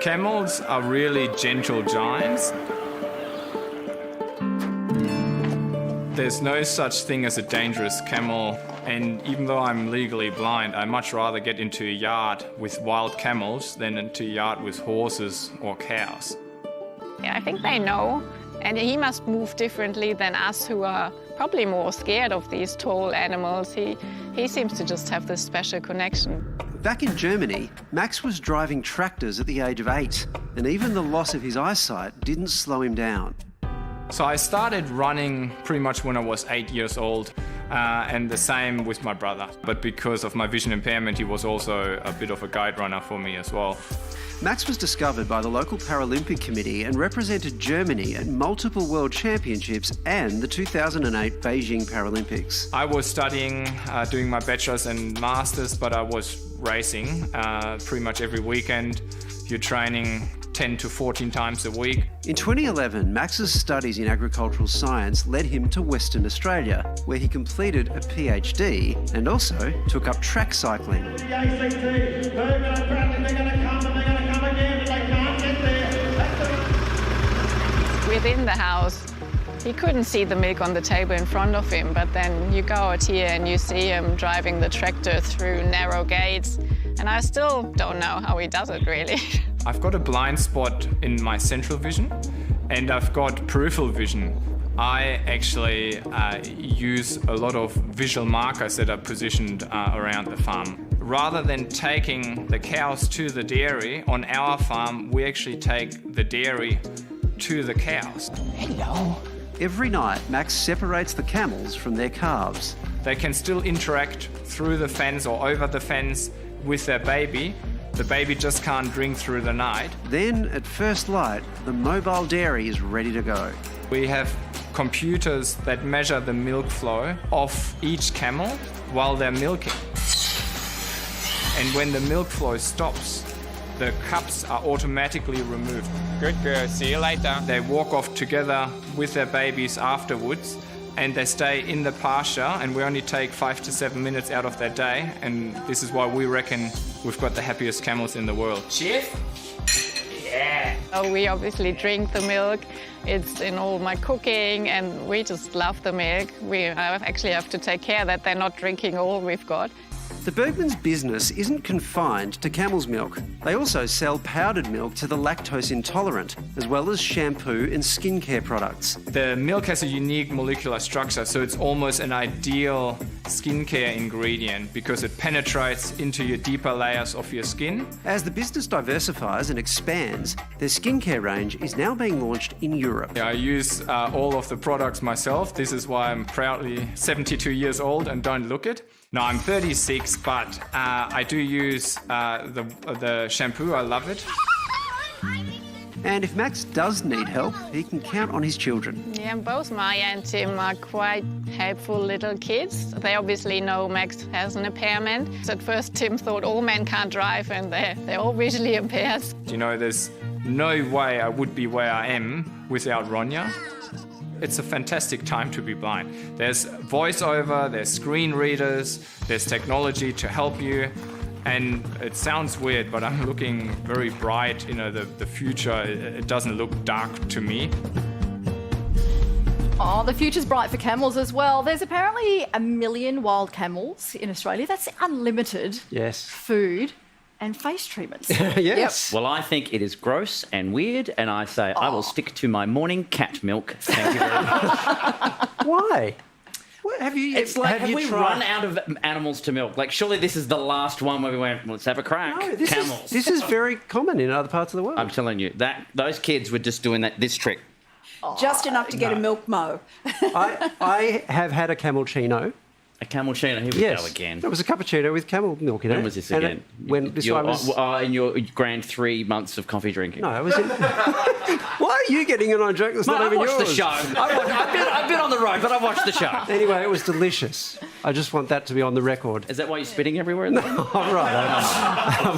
Camels are really gentle giants. There's no such thing as a dangerous camel, and even though I'm legally blind, I much rather get into a yard with wild camels than into a yard with horses or cows. Yeah, I think they know, and he must move differently than us who are probably more scared of these tall animals. He seems to just have this special connection. Back in Germany, Max was driving tractors at the age of 8, and even the loss of his eyesight didn't slow him down. So I started running pretty much when I was 8 years old, and the same with my brother. But because of my vision impairment, he was also a bit of a guide runner for me as well. Max was discovered by the local Paralympic Committee and represented Germany at multiple World Championships and the 2008 Beijing Paralympics. I was studying, doing my bachelor's and master's, but I was racing pretty much every weekend. You're training 10 to 14 times a week. In 2011, Max's studies in agricultural science led him to Western Australia, where he completed a PhD and also took up track cycling. Within the house, he couldn't see the milk on the table in front of him, but then you go out here and you see him driving the tractor through narrow gates, and I still don't know how he does it, really. I've got a blind spot in my central vision, and I've got peripheral vision. I actually use a lot of visual markers that are positioned around the farm. Rather than taking the cows to the dairy, on our farm, we actually take the dairy to the cows. Hello. Every night, Max separates the camels from their calves. They can still interact through the fence or over the fence with their baby. The baby just can't drink through the night. Then, at first light, the mobile dairy is ready to go. We have computers that measure the milk flow of each camel while they're milking. And when the milk flow stops, the cups are automatically removed. Good girl, see you later. They walk off together with their babies afterwards, and they stay in the pasture, and we only take 5 to 7 minutes out of their day, and this is why we reckon we've got the happiest camels in the world. Chef? Yeah. Oh, we obviously drink the milk. It's in all my cooking, and we just love the milk. I actually have to take care that they're not drinking all we've got. The Bergmann's business isn't confined to camel's milk. They also sell powdered milk to the lactose intolerant, as well as shampoo and skincare products. The milk has a unique molecular structure, so it's almost an ideal skincare ingredient because it penetrates into your deeper layers of your skin. As the business diversifies and expands, their skincare range is now being launched in Europe. I use all of the products myself. This is why I'm proudly 72 years old and don't look it. No, I'm 36, but I do use the shampoo. I love it. And if Max does need help, he can count on his children. Yeah, both Maya and Tim are quite helpful little kids. They obviously know Max has an impairment. So at first, Tim thought all men can't drive, and they're all visually impaired. You know, there's no way I would be where I am without Ronya. It's a fantastic time to be blind. There's voiceover, there's screen readers, there's technology to help you. And it sounds weird, but I'm looking very bright. You know, the future, it doesn't look dark to me. Oh, the future's bright for camels as well. There's apparently 1 million wild camels in Australia. That's unlimited food and face treatments. Yes. Well, I think it is gross and weird, and I say I will stick to my morning cat milk. Thank you very much. Why? What, have you? It's like, have we tried? run out of animals to milk? Like, surely this is the last one where we went, let's have a crack. No, this Camels. this is very common in other parts of the world. I'm telling you, that those kids were just doing this trick. Just enough to get a milk mo. I have had a cappuccino. A cappuccino, here we go again. It was a cappuccino with camel milk in it. When was this And again? when this Your- one was... in your grand 3 months of coffee drinking. No, I was in... Why are you getting in on a joke that's not I even watched yours? the show. I've been on the road, but I watched the show. Anyway, it was delicious. I just want that to be on the record. Is that why you're spitting everywhere? All right.